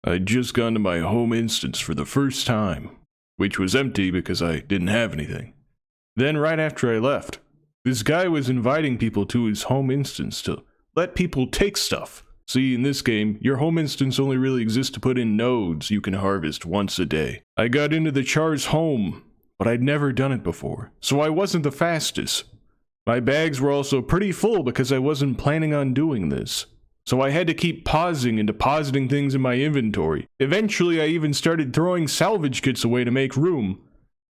I'd just gone to my home instance for the first time, which was empty because I didn't have anything. Then right after I left, this guy was inviting people to his home instance to let people take stuff. See, in this game, your home instance only really exists to put in nodes you can harvest once a day. I got into the Char's home, but I'd never done it before, so I wasn't the fastest. My bags were also pretty full because I wasn't planning on doing this. So I had to keep pausing and depositing things in my inventory. Eventually, I even started throwing salvage kits away to make room.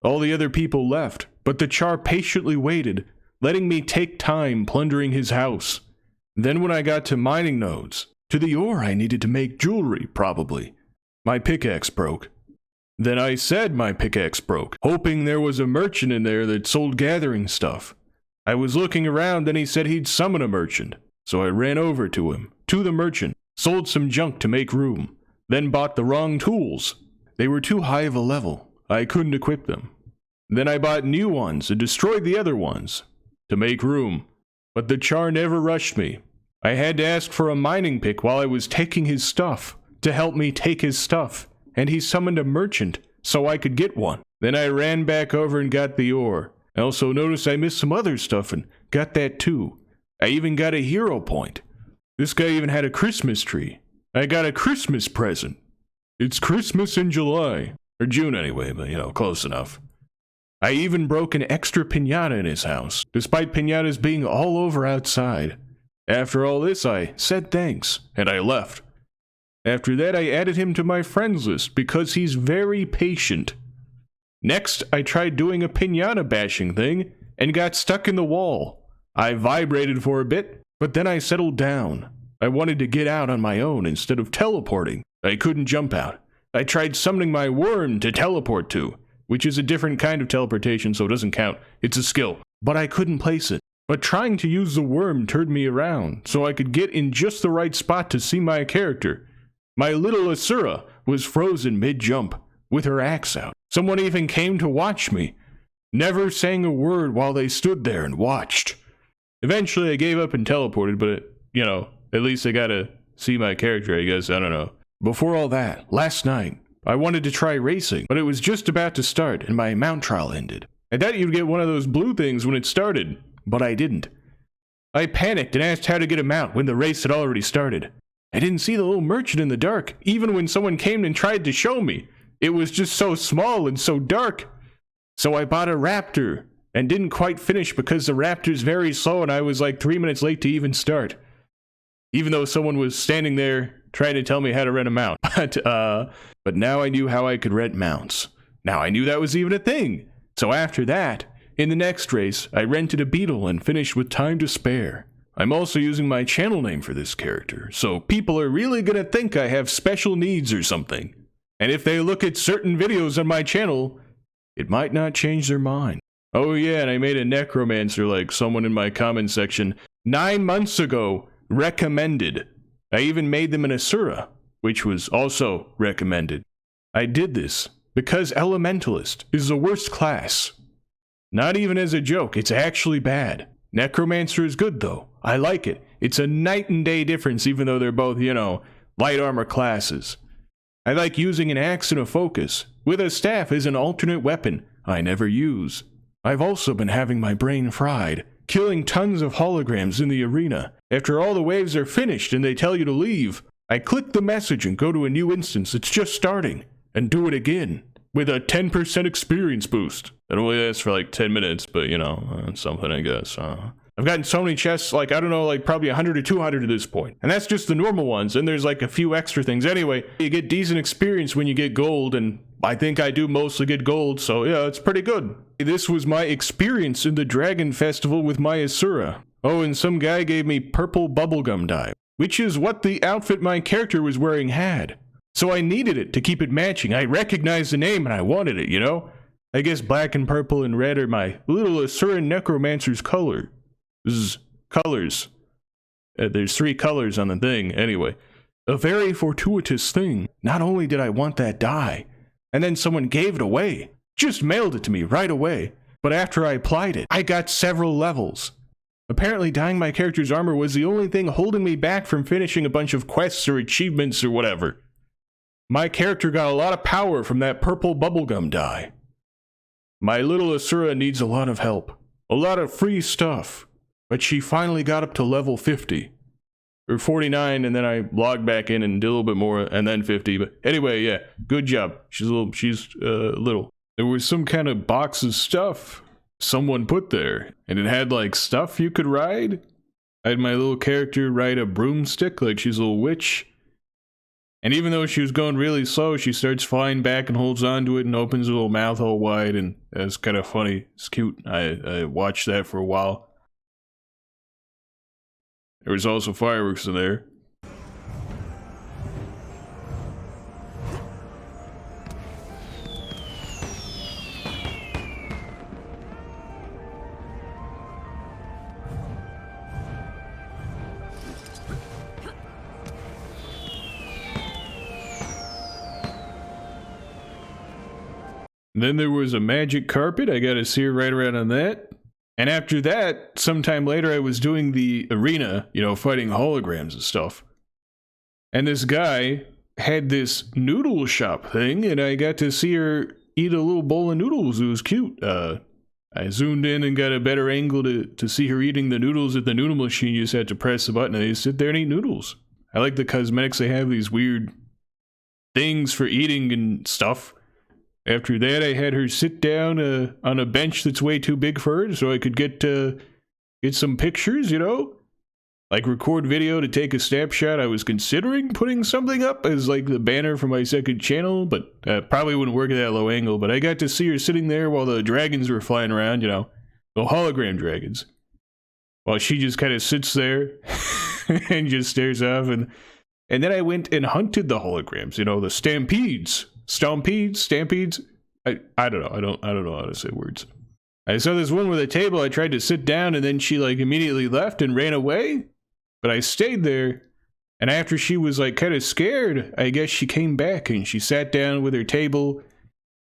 All the other people left, but the Char patiently waited, letting me take time plundering his house. Then when I got to mining nodes, to the ore I needed to make jewelry, probably, my pickaxe broke. Then I said my pickaxe broke, hoping there was a merchant in there that sold gathering stuff. I was looking around, then he said he'd summon a merchant. So I ran over to him, to the merchant, sold some junk to make room, then bought the wrong tools. They were too high of a level. I couldn't equip them. Then I bought new ones and destroyed the other ones to make room. But the Char never rushed me. I had to ask for a mining pick while I was taking his stuff to help me take his stuff, and he summoned a merchant so I could get one. Then I ran back over and got the ore. I also noticed I missed some other stuff and got that too. I even got a hero point. This guy even had a Christmas tree. I got a Christmas present. It's Christmas in July. Or June anyway, but close enough. I even broke an extra piñata in his house, despite piñatas being all over outside. After all this, I said thanks, and I left. After that, I added him to my friends list because he's very patient. Next, I tried doing a piñata bashing thing and got stuck in the wall. I vibrated for a bit, but then I settled down. I wanted to get out on my own instead of teleporting. I couldn't jump out. I tried summoning my worm to teleport to, which is a different kind of teleportation, so it doesn't count. It's a skill. But I couldn't place it. But trying to use the worm turned me around, so I could get in just the right spot to see my character. My little Asura was frozen mid-jump, with her axe out. Someone even came to watch me, never saying a word while they stood there and watched. Eventually, I gave up and teleported, but, at least I got to see my character, I guess. I don't know. Before all that, last night, I wanted to try racing, but it was just about to start, and my mount trial ended. I thought you'd get one of those blue things when it started, but I didn't. I panicked and asked how to get a mount when the race had already started. I didn't see the little merchant in the dark, even when someone came and tried to show me. It was just so small and so dark. So I bought a raptor, and didn't quite finish because the raptor's very slow and I was like 3 minutes late to even start. Even though someone was standing there trying to tell me how to rent a mount. But now I knew how I could rent mounts. Now I knew that was even a thing. So after that, in the next race, I rented a beetle and finished with time to spare. I'm also using my channel name for this character, so people are really gonna think I have special needs or something. And if they look at certain videos on my channel, it might not change their mind. Oh yeah, and I made a necromancer like someone in my comment section 9 months ago recommended. I even made them an Asura, which was also recommended. I did this because Elementalist is the worst class. Not even as a joke, it's actually bad. Necromancer is good though. I like it. It's a night and day difference even though they're both, light armor classes. I like using an axe and a focus, with a staff as an alternate weapon I never use. I've also been having my brain fried, killing tons of holograms in the arena. After all the waves are finished and they tell you to leave, I click the message and go to a new instance that's just starting, and do it again, with a 10% experience boost. It only lasts for like 10 minutes, but it's something I guess. I've gotten so many chests, probably 100 or 200 at this point. And that's just the normal ones, and there's a few extra things. Anyway, you get decent experience when you get gold, and I think I do mostly get gold, so yeah, it's pretty good. This was my experience in the Dragon Festival with my Asura. Oh, and some guy gave me purple bubblegum dye, which is what the outfit my character was wearing had. So I needed it to keep it matching. I recognized the name and I wanted it, I guess black and purple and red are my little Asura necromancer's colors. There's 3 colors on the thing, anyway. A very fortuitous thing. Not only did I want that dye, and then someone gave it away. Just mailed it to me right away. But after I applied it, I got several levels. Apparently dyeing my character's armor was the only thing holding me back from finishing a bunch of quests or achievements or whatever. My character got a lot of power from that purple bubblegum dye. My little Asura needs a lot of help. A lot of free stuff. But she finally got up to level 50. Or 49, and then I logged back in and did a little bit more, and then 50. But anyway, yeah, good job. She's little. There was some kind of box of stuff someone put there, and it had like stuff you could ride. I had my little character ride a broomstick like she's a little witch. And even though she was going really slow, she starts flying back and holds onto it and opens her little mouth all wide, and it's kind of funny. It's cute. I watched that for a while. There was also fireworks in there. Then there was a magic carpet. I got to steer right around on that. And after that, sometime later, I was doing the arena, you know, fighting holograms and stuff. And this guy had this noodle shop thing, and I got to see her eat a little bowl of noodles. It was cute. I zoomed in and got a better angle to see her eating the noodles at the noodle machine. You just had to press the button and they sit there and eat noodles. I like the cosmetics. They have these weird things for eating and stuff. After that, I had her sit down on a bench that's way too big for her, so I could get some pictures, you know? Like record video to take a snapshot. I was considering putting something up as like the banner for my second channel, but probably wouldn't work at that low angle. But I got to see her sitting there while the dragons were flying around, you know? The hologram dragons. While she just kind of sits there and just stares off. And then I went and hunted the holograms, you know, the stampedes. Stampedes. I don't know. I don't know how to say words. I saw this one with a table. I tried to sit down and then she like immediately left and ran away. But I stayed there. And after she was like kind of scared, I guess she came back and she sat down with her table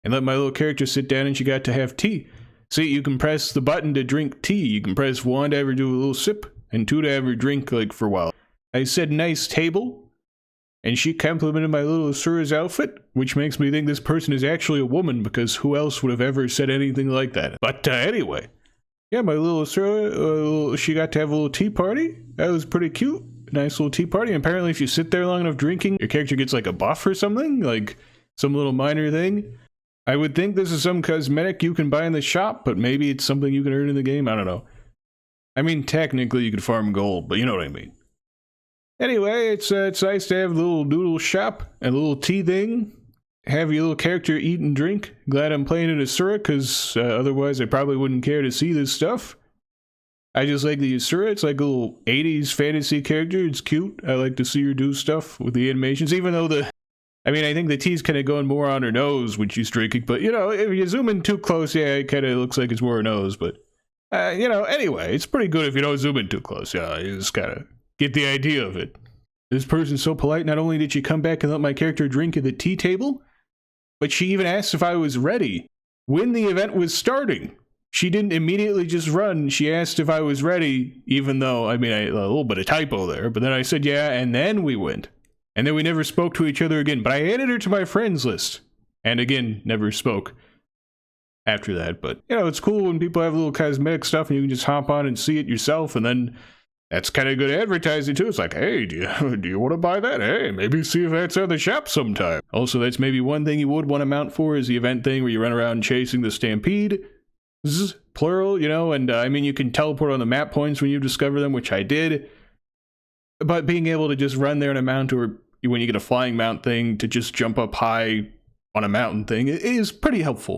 and let my little character sit down and she got to have tea. See, you can press the button to drink tea. You can press 1 to ever do a little sip and 2 to ever drink like for a while. I said nice table. And she complimented my little Asura's outfit, which makes me think this person is actually a woman, because who else would have ever said anything like that? But anyway, yeah, my little Asura, she got to have a little tea party. That was pretty cute. Nice little tea party. And apparently if you sit there long enough drinking, your character gets like a buff or something, like some little minor thing. I would think this is some cosmetic you can buy in the shop, but maybe it's something you can earn in the game. I don't know. I mean, technically you could farm gold, but you know what I mean. Anyway, it's nice to have a little noodle shop and a little tea thing. Have your little character eat and drink. Glad I'm playing in Asura, because otherwise I probably wouldn't care to see this stuff. I just like the Asura. It's like a little 80s fantasy character. It's cute. I like to see her do stuff with the animations, even though I think the tea's kind of going more on her nose when she's drinking, but you know, if you zoom in too close, yeah, it kind of looks like it's more her nose, but you know, anyway, it's pretty good if you don't zoom in too close. Yeah, you just gotta get the idea of it. This person's so polite. Not only did she come back and let my character drink at the tea table, but she even asked if I was ready when the event was starting. She didn't immediately just run. She asked if I was ready, even though, I mean, a little bit of typo there. But then I said, yeah, and then we went. And then we never spoke to each other again. But I added her to my friends list. And again, never spoke after that. But, you know, it's cool when people have little cosmetic stuff and you can just hop on and see it yourself, and then that's kind of good advertising too. It's like, hey, do you want to buy that? Hey, maybe see if that's at the shop sometime. Also, that's maybe one thing you would want to mount for, is the event thing where you run around chasing the stampede. Plural, you know, and I mean, you can teleport on the map points when you discover them, which I did. But being able to just run there in a mount, or when you get a flying mount thing, to just jump up high on a mountain thing, is pretty helpful.